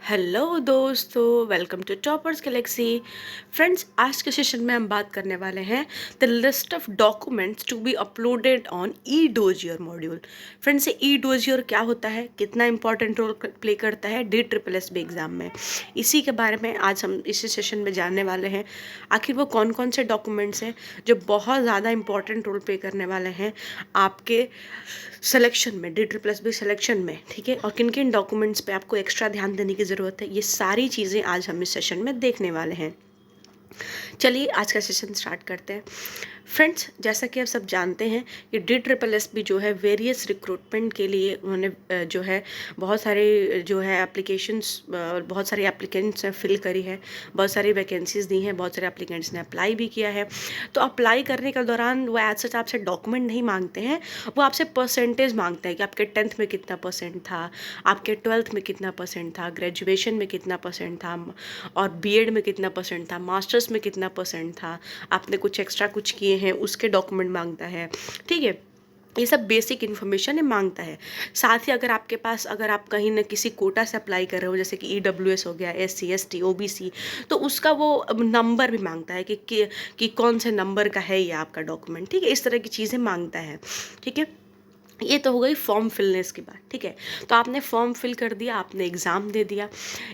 Hello दोस्तों, welcome to Toppers Galaxy. Friends, आज के सेशन में हम बात करने वाले हैं the list of documents to be uploaded on e dossier module. Friends, ये ई डोजियर क्या होता है, कितना इंपॉर्टेंट रोल प्ले करता है DSSS एग्ज़ाम में, इसी के बारे में आज हम इसी सेशन में जानने वाले हैं। आखिर वो कौन कौन से डॉक्यूमेंट्स हैं जो बहुत ज़्यादा इंपॉर्टेंट रोल प्ले करने वाले हैं आपके सिलेक्शन में, DSSB सिलेक्शन में, ठीक है, और किन किन डॉक्यूमेंट्स पे आपको एक्स्ट्रा ध्यान देने की ज़रूरत है। ये सारी चीज़ें आज हम इस सेशन में देखने वाले हैं। चलिए आज का सेशन स्टार्ट करते हैं। फ्रेंड्स, जैसा कि आप सब जानते हैं कि DSSB जो है वेरियस रिक्रूटमेंट के लिए उन्होंने जो है बहुत सारे जो है एप्लीकेशंस, बहुत सारे एप्लीकेंट्स ने फिल करी है, बहुत सारी वैकेंसीज दी हैं, बहुत सारे एप्लीकेंट्स ने अप्लाई भी किया है। तो अप्लाई करने के दौरान वो एज सच आपसे डॉक्यूमेंट नहीं मांगते हैं, वो आपसे परसेंटेज मांगते हैं कि आपके 10th में कितना परसेंट था, आपके 12th में कितना परसेंट था, ग्रेजुएशन में कितना परसेंट था, और बीएड में कितना परसेंट था, मास्टर्स में कितना परसेंट था, आपने कुछ एक्स्ट्रा कुछ किए हैं उसके डॉक्यूमेंट मांगता है। ठीक है, ये सब बेसिक इन्फॉर्मेशन है मांगता है। साथ ही अगर आपके पास, अगर आप कहीं ना किसी कोटा से अप्लाई कर रहे हो, जैसे कि EWS हो गया, SC ST OBC, तो उसका वो नंबर भी मांगता है कि कौन से नंबर का है ये आपका डॉक्यूमेंट। ठीक है, इस तरह की चीज़ें मांगता है। ठीक है, ये तो हो गई फॉर्म फिलनेस की बात। ठीक है, तो आपने फॉर्म फिल कर दिया, आपने एग्ज़ाम दे दिया।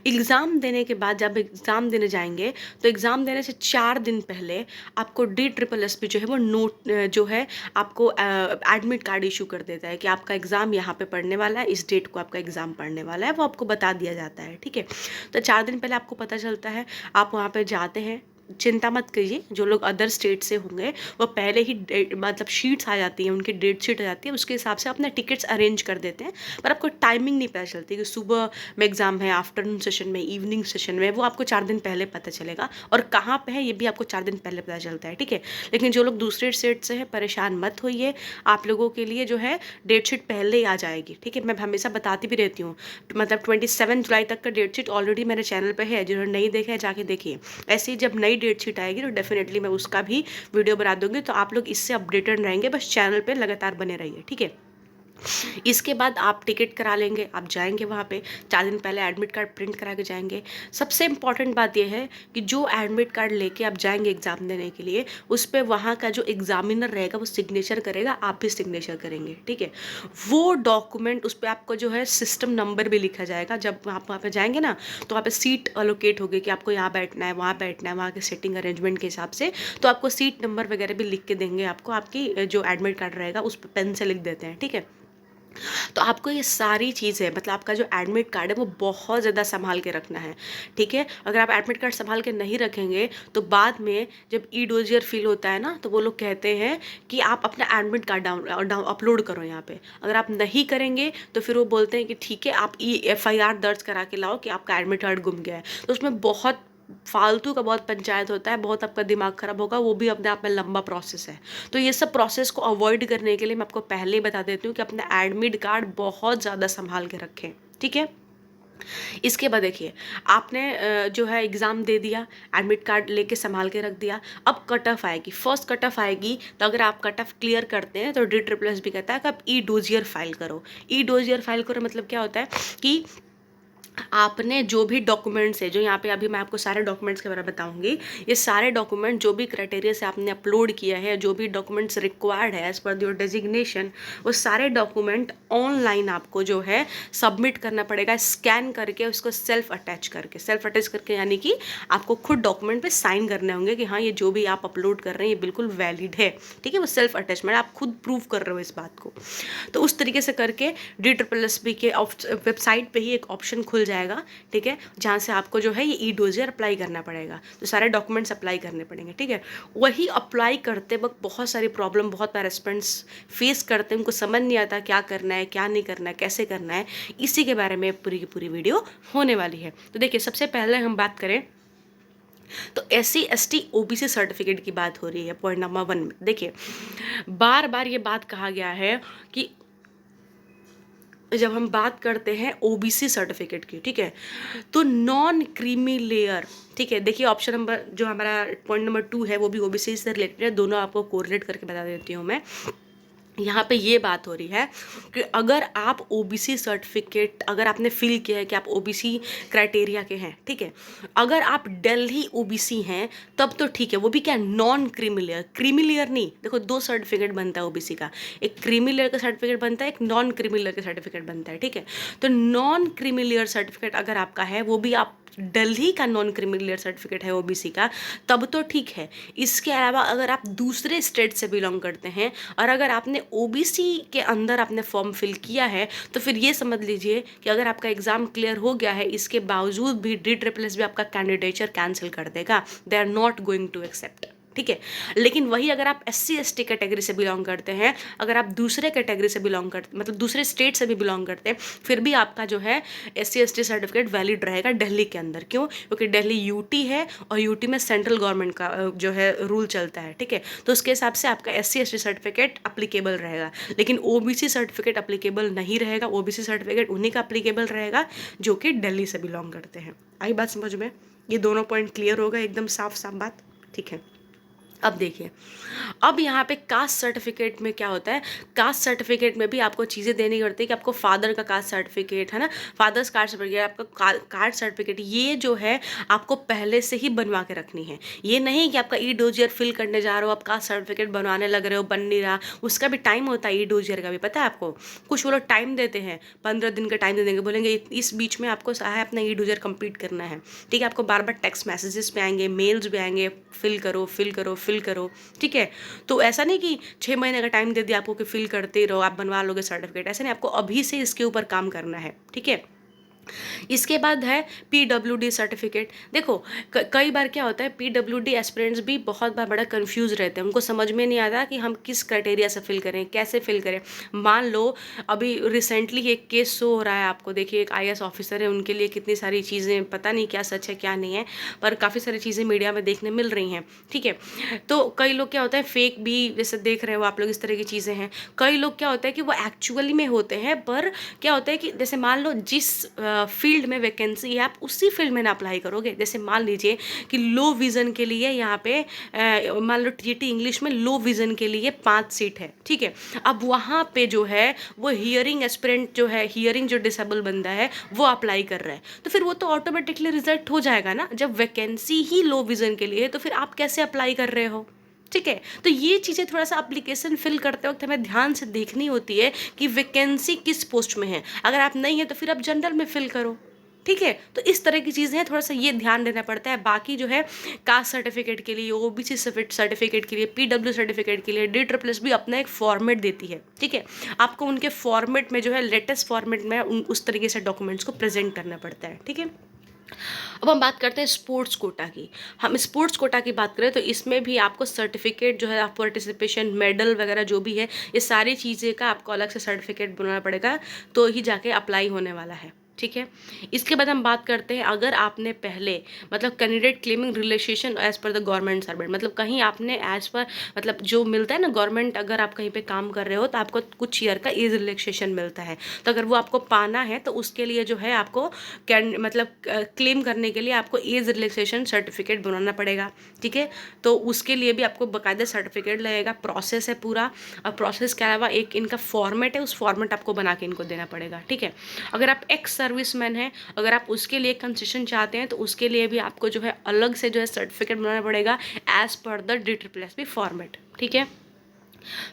एग्ज़ाम देने के बाद जब एग्ज़ाम देने जाएंगे तो एग्ज़ाम देने से 4 दिन पहले आपको DSSB जो है वो नोट जो है आपको एडमिट कार्ड इशू कर देता है कि आपका एग्ज़ाम यहाँ पे पढ़ने वाला है, इस डेट को आपका एग्ज़ाम पढ़ने वाला है, वो आपको बता दिया जाता है। ठीक है, तो 4 दिन पहले आपको पता चलता है, आप वहाँ पर जाते हैं। चिंता मत करिए, जो लोग अदर स्टेट से होंगे वो पहले ही मतलब शीट्स आ जाती हैं, उनकी डेट शीट आ जाती है, उसके हिसाब से अपने टिकट्स अरेंज कर देते हैं। पर आपको टाइमिंग नहीं पता चलती कि सुबह में एग्ज़ाम है, आफ्टरनून सेशन में, इवनिंग सेशन में, वो आपको 4 दिन पहले पता चलेगा। और कहाँ पे है ये भी आपको 4 दिन पहले पता चलता है। ठीक है, लेकिन जो लोग दूसरे स्टेट से हैं, परेशान मत होइए, आप लोगों के लिए जो है डेट शीट पहले ही आ जाएगी। ठीक है, मैं हमेशा बताती भी रहती हूँ, मतलब 27 जुलाई तक का डेट शीट ऑलरेडी मेरे चैनल पर है, जिन्होंने नहीं देखा है जाके देखिए। ऐसे ही जब नई डेट शीट आएगी तो डेफिनेटली मैं उसका भी वीडियो बना दूंगी, तो आप लोग इससे अपडेटेड रहेंगे। बस चैनल पे लगातार बने रहिए। ठीक है, इसके बाद आप टिकट करा लेंगे, आप जाएंगे वहाँ पे, 4 दिन पहले एडमिट कार्ड प्रिंट करा के जाएंगे। सबसे इम्पॉर्टेंट बात यह है कि जो एडमिट कार्ड लेके आप जाएंगे एग्ज़ाम देने के लिए, उस पर वहाँ का जो एग्जामिनर रहेगा वो सिग्नेचर करेगा, आप भी सिग्नेचर करेंगे। ठीक है, वो डॉक्यूमेंट, उस पर आपको जो है सिस्टम नंबर भी लिखा जाएगा। जब आप वहाँ पे जाएंगे ना, तो वहाँ पे सीट अलोकेट होगी कि आपको यहाँ बैठना है, वहाँ बैठना है, वहाँ के सेटिंग अरेंजमेंट के हिसाब से, तो आपको सीट नंबर वगैरह भी लिख के देंगे। आपको आपकी जो एडमिट कार्ड रहेगा उस पर पेन से लिख देते हैं। ठीक है, तो आपको ये सारी चीज़ें, मतलब आपका जो एडमिट कार्ड है वो बहुत ज़्यादा संभाल के रखना है। ठीक है, अगर आप एडमिट कार्ड संभाल के नहीं रखेंगे तो बाद में जब ई डोजियर फिल होता है ना, तो वो लोग कहते हैं कि आप अपना एडमिट कार्ड डाउन अपलोड करो यहाँ पे। अगर आप नहीं करेंगे तो फिर वो बोलते हैं कि ठीक है, आप FIR दर्ज करा के लाओ कि आपका एडमिट कार्ड गुम गया है। तो उसमें बहुत फालतू का बहुत पंचायत होता है, बहुत आपका दिमाग खराब होगा, वो भी अपने आप में लंबा प्रोसेस है। तो ये सब प्रोसेस को अवॉइड करने के लिए मैं आपको पहले ही बता देती हूँ कि अपना एडमिट कार्ड बहुत ज़्यादा संभाल के रखें। ठीक है, इसके बाद देखिए, आपने जो है एग्ज़ाम दे दिया, एडमिट कार्ड लेके संभाल के रख दिया। अब कट ऑफ आएगी, फर्स्ट कट ऑफ आएगी, तो अगर आप कट ऑफ क्लियर करते हैं तो DSSB भी कहता है कि आप ई डोजियर फाइल करो। ई डोजियर फाइल करो मतलब क्या होता है कि आपने जो भी डॉक्यूमेंट्स है, जो यहाँ पे अभी मैं आपको सारे डॉक्यूमेंट्स के बारे में बताऊंगी, ये सारे डॉक्यूमेंट जो भी क्राइटेरिया से आपने अपलोड किया है, जो भी डॉक्यूमेंट्स रिक्वायर्ड है एज पर योर डेजिग्नेशन, वो सारे डॉक्यूमेंट ऑनलाइन आपको जो है सबमिट करना पड़ेगा, स्कैन करके, उसको सेल्फ अटैच करके, यानी कि आपको खुद डॉक्यूमेंट पे साइन करने होंगे कि हाँ, ये जो भी आप अपलोड कर रहे हैं ये बिल्कुल वैलिड है। ठीक है, वो सेल्फ अटैचमेंट, आप खुद प्रूव कर रहे हो इस बात को। तो उस तरीके से करके DSSB के वेबसाइट पे ही एक ऑप्शन खुल जाएगा। ठीक है, जहाँ से आपको जो है ये ई डोजियर अप्लाई करना पड़ेगा, तो सारे डॉक्यूमेंट्स अप्लाई करने पड़ेंगे। ठीक है, वही अप्लाई करते वक्त बहुत सारी प्रॉब्लम, बहुत पैरेस्पेंट्स फेस करते हैं, उनको समझ नहीं आता क्या करना है, क्या नहीं करना है, कैसे करना है। इसी के बारे में पूरी की पूरी वीडियो होने वाली है। तो देखिए, सबसे पहले हम बात करें तो SC ST OBC सर्टिफिकेट की बात हो रही है। पॉइंट नंबर 1 में देखिए, बार बार ये बात कहा गया है कि जब हम बात करते हैं OBC सर्टिफिकेट की, ठीक है, तो नॉन क्रीमी लेयर, ठीक है, देखिए ऑप्शन नंबर जो हमारा पॉइंट नंबर 2 है वो भी OBC से रिलेटेड है, दोनों आपको कोरिलेट करके बता देती हूँ मैं। यहाँ पे ये बात हो रही है कि अगर आप ओबीसी सर्टिफिकेट अगर आपने फिल किया है कि आप ओबीसी क्राइटेरिया के हैं, ठीक है, अगर आप दिल्ली ओबीसी हैं तब तो ठीक है, वो भी क्या, non creamy layer, creamy layer नहीं, देखो दो सर्टिफिकेट बनता है ओबीसी का, एक क्रीमी लेयर का सर्टिफिकेट बनता है, एक नॉन क्रीमी लेयर का सर्टिफिकेट बनता है, ठीक है। तो नॉन क्रीमी लेयर सर्टिफिकेट अगर आपका है, वो भी आप दिल्ली का नॉन क्रीमी लेयर सर्टिफिकेट है ओबीसी का, तब तो ठीक है। इसके अलावा अगर आप दूसरे स्टेट से बिलोंग करते हैं और अगर आपने ओबीसी के अंदर आपने फॉर्म फिल किया है, तो फिर ये समझ लीजिए कि अगर आपका एग्जाम क्लियर हो गया है, इसके बावजूद भी DSS भी आपका कैंडिडेचर कैंसिल कर देगा, they are not going to accept, ठीक है। लेकिन वही अगर आप SC ST कैटेगरी से बिलोंग करते हैं, अगर आप दूसरे कैटेगरी से बिलोंग करते, मतलब दूसरे स्टेट से भी बिलोंग करते हैं, फिर भी आपका जो है SC ST सर्टिफिकेट वैलिड रहेगा दिल्ली के अंदर। क्यों? क्योंकि दिल्ली यूटी है और यूटी में सेंट्रल गवर्नमेंट का जो है रूल चलता है, ठीक है। तो उसके हिसाब से आपका SC ST सर्टिफिकेट अप्लीकेबल रहेगा, लेकिन OBC सर्टिफिकेट अप्लीकेबल नहीं रहेगा। OBC सर्टिफिकेट उन्हीं का अप्लीकेबल रहेगा जो कि दिल्ली से बिलोंग करते हैं। आई बात समझ में? ये दोनों पॉइंट क्लियर होगा, एकदम साफ साफ बात, ठीक है। अब देखिए, अब यहाँ पे कास्ट सर्टिफिकेट में क्या होता है, कास्ट सर्टिफिकेट में भी आपको चीज़ें देनी पड़ती है कि आपको फादर का कास्ट सर्टिफिकेट है ना, फादर्स कास्ट सर्टिफिकेट, आपका कास्ट सर्टिफिकेट, ये जो है आपको पहले से ही बनवा के रखनी है। ये नहीं कि आपका ई-डोजियर फिल करने जा रहे हो, आप कास्ट सर्टिफिकेट बनवाने लग रहे हो, बन नहीं रहा, उसका भी टाइम होता है, ई-डोजियर का भी पता है आपको। कुछ वो लोग टाइम देते हैं, 15 दिन का टाइम दे देंगे, बोलेंगे इस बीच में आपको है अपना ई-डोजियर कंप्लीट करना है, ठीक है। आपको बार बार टेक्स्ट मैसेजेस पे आएंगे, मेल्स भी आएंगे, फिल करो फिल करो फिल करो, ठीक है। तो ऐसा नहीं कि 6 महीने का टाइम दे दिया आपको कि फिल करते रहो, आप बनवा लोगे सर्टिफिकेट, ऐसा नहीं, आपको अभी से इसके ऊपर काम करना है, ठीक है। इसके बाद है PWD सर्टिफिकेट। देखो कई बार क्या होता है, PWD एस्पिरेंट्स भी बहुत बार बड़ा कंफ्यूज रहते हैं, उनको समझ में नहीं आता कि हम किस क्राइटेरिया से फिल करें, कैसे फिल करें। मान लो अभी रिसेंटली एक केस शो हो रहा है आपको, देखिए एक IAS ऑफिसर है, उनके लिए कितनी सारी चीज़ें, पता नहीं क्या सच है क्या नहीं है, पर काफ़ी सारी चीज़ें मीडिया में देखने मिल रही हैं, ठीक है। तो कई लोग क्या होता है, फेक भी जैसे देख रहे हो आप लोग, इस तरह की चीज़ें हैं। कई लोग क्या होता है कि वो एक्चुअली में होते हैं, पर क्या होता है कि जैसे मान लो जिस फील्ड में वैकेंसी है, आप उसी फील्ड में ना अप्लाई करोगे। जैसे मान लीजिए कि लो विज़न के लिए यहाँ पे मान लो TT इंग्लिश में लो विज़न के लिए 5 सीट है, ठीक है। अब वहाँ पे जो है वो हियरिंग एस्पिरेंट जो है, हियरिंग जो डिसेबल बंदा है, वो अप्लाई कर रहा है, तो फिर वो तो ऑटोमेटिकली रिजल्ट हो जाएगा ना। जब वैकेंसी ही लो विज़न के लिए है, तो फिर आप कैसे अप्लाई कर रहे हो, ठीक है। तो ये चीज़ें थोड़ा सा एप्लीकेशन फिल करते वक्त हमें ध्यान से देखनी होती है कि वैकेंसी किस पोस्ट में है। अगर आप नहीं है तो फिर आप जनरल में फिल करो, ठीक है। तो इस तरह की चीज़ें हैं, थोड़ा सा ये ध्यान देना पड़ता है। बाकी जो है कास्ट सर्टिफिकेट के लिए, OBC सर्टिफिकेट के लिए, PW सर्टिफिकेट के लिए DSS भी अपना एक फॉर्मेट देती है, ठीक है। आपको उनके फॉर्मेट में जो है, लेटेस्ट फॉर्मेट में उस तरीके से डॉक्यूमेंट्स को प्रेजेंट करना पड़ता है, ठीक है। अब हम बात करते हैं स्पोर्ट्स कोटा की। हम स्पोर्ट्स कोटा की बात करें तो इसमें भी आपको सर्टिफिकेट जो है, आप पार्टिसिपेशन मेडल वगैरह जो भी है, ये सारी चीज़ें का आपको अलग से सर्टिफिकेट बनाना पड़ेगा, तो ही जाके अप्लाई होने वाला है, ठीक है। इसके बाद हम बात करते हैं, अगर आपने पहले मतलब कैंडिडेट क्लेमिंग रिलैक्सेशन एज पर द गवर्नमेंट सर्वेंट, मतलब कहीं आपने एज पर मतलब जो मिलता है ना गवर्नमेंट, अगर आप कहीं पे काम कर रहे हो तो आपको कुछ ईयर का एज रिलैक्सेशन मिलता है, तो अगर वो आपको पाना है तो उसके लिए जो है आपको मतलब क्लेम करने के लिए आपको एज रिलैक्सेशन सर्टिफिकेट बनाना पड़ेगा, ठीक है। तो उसके लिए भी आपको बाकायदा सर्टिफिकेट लगेगा, प्रोसेस है पूरा। और प्रोसेस के अलावा एक इनका फॉर्मेट है, उस फॉर्मेट आपको बना के इनको देना पड़ेगा, ठीक है। अगर आप एक्स सर्विसमैन है, अगर आप उसके लिए कंसेशन चाहते हैं तो उसके लिए भी आपको जो है अलग से जो है सर्टिफिकेट बनाना पड़ेगा एज पर द DSS फॉर्मेट, ठीक है।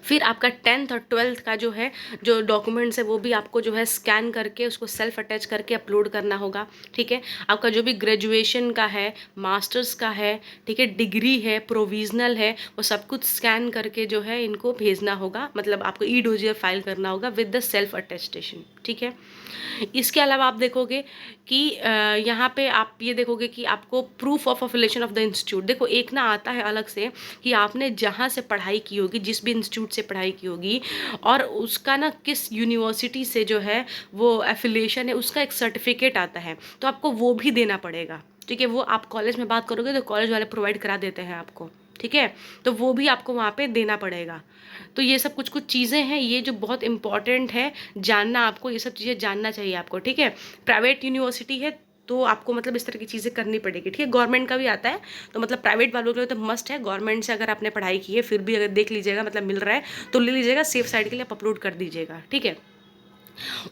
फिर आपका 10th और 12th का जो है जो डॉक्यूमेंट्स है, वो भी आपको जो है स्कैन करके उसको सेल्फ अटैच करके अपलोड करना होगा, ठीक है। आपका जो भी ग्रेजुएशन का है, मास्टर्स का है, ठीक है, डिग्री है, प्रोविजनल है, वो सब कुछ स्कैन करके जो है इनको भेजना होगा, मतलब आपको ई-डोजियर फाइल करना होगा विद द सेल्फ अटेस्टेशन, ठीक है। इसके अलावा आप देखोगे कि यहाँ पे आप ये देखोगे कि आपको proof of affiliation of the institute, देखो एक ना आता है अलग से कि आपने जहाँ से पढ़ाई की होगी, जिस भी इंस्टीट्यूट से पढ़ाई की होगी, और उसका ना किस यूनिवर्सिटी से जो है वो एफिलिएशन है, उसका एक सर्टिफिकेट आता है, तो आपको वो भी देना पड़ेगा, ठीक है। वो आप कॉलेज में बात करोगे तो कॉलेज वाले प्रोवाइड करा देते हैं आपको, ठीक है। तो वो भी आपको वहाँ पे देना पड़ेगा। तो ये सब कुछ कुछ चीज़ें हैं, ये जो बहुत इंपॉर्टेंट है जानना, आपको ये सब चीज़ें जानना चाहिए आपको, ठीक है। प्राइवेट यूनिवर्सिटी है तो आपको मतलब इस तरह की चीज़ें करनी पड़ेगी, ठीक है। गवर्नमेंट का भी आता है, तो मतलब प्राइवेट वालों के लिए तो मस्ट है। गवर्नमेंट से अगर आपने पढ़ाई की है फिर भी अगर देख लीजिएगा, मतलब मिल रहा है तो ले लीजिएगा, सेफ साइड के लिए आप अपलोड कर दीजिएगा, ठीक है।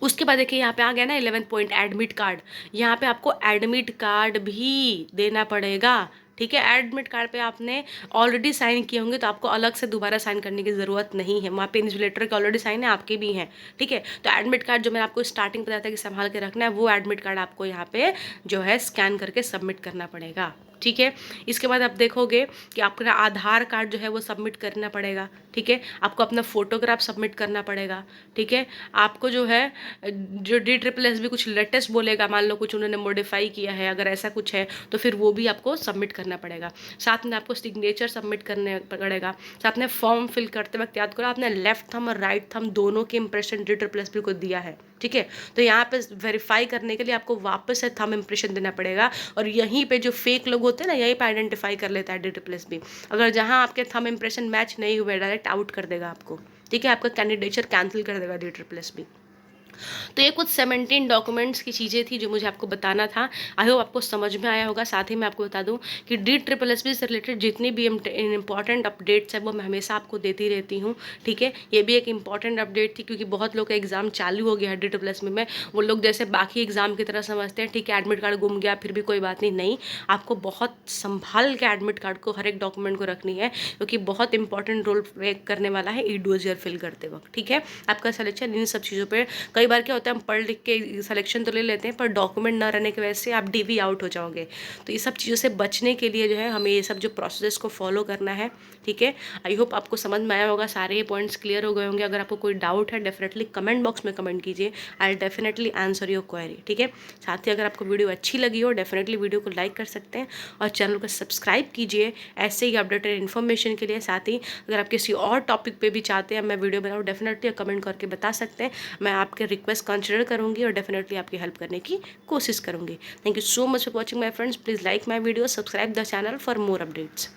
उसके बाद देखिए यहाँ पे आ गया ना 11th पॉइंट, एडमिट कार्ड। यहाँ पे आपको एडमिट कार्ड भी देना पड़ेगा, ठीक है। एडमिट कार्ड पे आपने ऑलरेडी साइन किए होंगे तो आपको अलग से दोबारा साइन करने की ज़रूरत नहीं है, वहाँ पे इन्विजिलेटर के ऑलरेडी साइन है, आपके भी हैं, ठीक है। तो एडमिट कार्ड जो मैंने आपको स्टार्टिंग बताया था कि संभाल के रखना है, वो एडमिट कार्ड आपको यहाँ पे जो है स्कैन करके सबमिट करना पड़ेगा, ठीक है। इसके बाद आप देखोगे कि आपका आधार कार्ड जो है वो सबमिट करना पड़ेगा, ठीक है। आपको अपना फोटोग्राफ सबमिट करना पड़ेगा, ठीक है। आपको जो है जो DSSS भी कुछ लेटेस्ट बोलेगा, मान लो कुछ उन्होंने मॉडिफाई किया है, अगर ऐसा कुछ है तो फिर वो भी आपको सबमिट करना पड़ेगा। साथ में आपको सिग्नेचर सबमिट करने पड़ेगा। साथ में फॉर्म फिल करते वक्त याद करो आपने लेफ्ट थंब और राइट थंब दोनों के इंप्रेशन DSSS को दिया है, ठीक है। तो यहाँ पे वेरीफाई करने के लिए आपको वापस से थंब इंप्रेशन देना पड़ेगा, और यहीं पे जो फेक लोग होते हैं ना, यहीं पे आइडेंटिफाई कर लेता है DSSS भी। अगर जहाँ आपके थंब इंप्रेशन मैच नहीं हुए डायरेक्ट आउट कर देगा आपको, ठीक है। आपका कैंडिडेचर कैंसिल कर देगा DSSS भी। तो ये कुछ 17 डॉक्यूमेंट्स की चीज़ें थी जो मुझे आपको बताना था। आई होप आपको समझ में आया होगा। साथ ही मैं आपको बता दूं कि DSSS से रिलेटेड जितनी भी इंपॉर्टेंट अपडेट्स है वो मैं हमेशा आपको देती रहती हूँ, ठीक है। ये भी एक इंपॉर्टेंट अपडेट थी क्योंकि बहुत लोग का एग्जाम चालू हो गया है DSSS में। वो लोग जैसे बाकी एग्जाम की तरह समझते हैं, ठीक है, एडमिट कार्ड गुम गया फिर भी कोई बात नहीं, नहीं, आपको बहुत संभाल के एडमिट कार्ड को, हर एक डॉक्यूमेंट को रखनी है, क्योंकि बहुत इंपॉर्टेंट रोल प्ले करने वाला है ई-डोजियर फिल करते वक्त, ठीक है। आपका सिलेक्शन इन सब चीज़ों पर, कई बार क्या होता है हम पढ़ लिख के सिलेक्शन तो ले लेते हैं पर डॉक्यूमेंट ना रहने की वजह से आप DV आउट हो जाओगे। तो ये सब चीज़ों से बचने के लिए जो है हमें ये सब जो प्रोसेस को फॉलो करना है, ठीक है। आई होप आपको समझ में आया होगा, सारे पॉइंट्स क्लियर हो गए होंगे। अगर आपको कोई डाउट है डेफिनेटली कमेंट बॉक्स में कमेंट कीजिए, I definitely answer your query, ठीक है। साथ ही अगर आपको वीडियो अच्छी लगी हो डेफिनेटली वीडियो को लाइक कर सकते हैं और चैनल को सब्सक्राइब कीजिए ऐसे ही अपडेटेड इन्फॉर्मेशन के लिए। साथ ही अगर आप किसी और टॉपिक पे भी चाहते हैं मैं वीडियो बनाऊँ, डेफिनेटली कमेंट करके बता सकते हैं। मैं आपके रिक्वेस्ट कंसिडर करूँगी और डेफिनेटली आपकी हेल्प करने की कोशिश करूँगी। Thank you so much for watching my friends. Please like my video, subscribe the channel for more updates.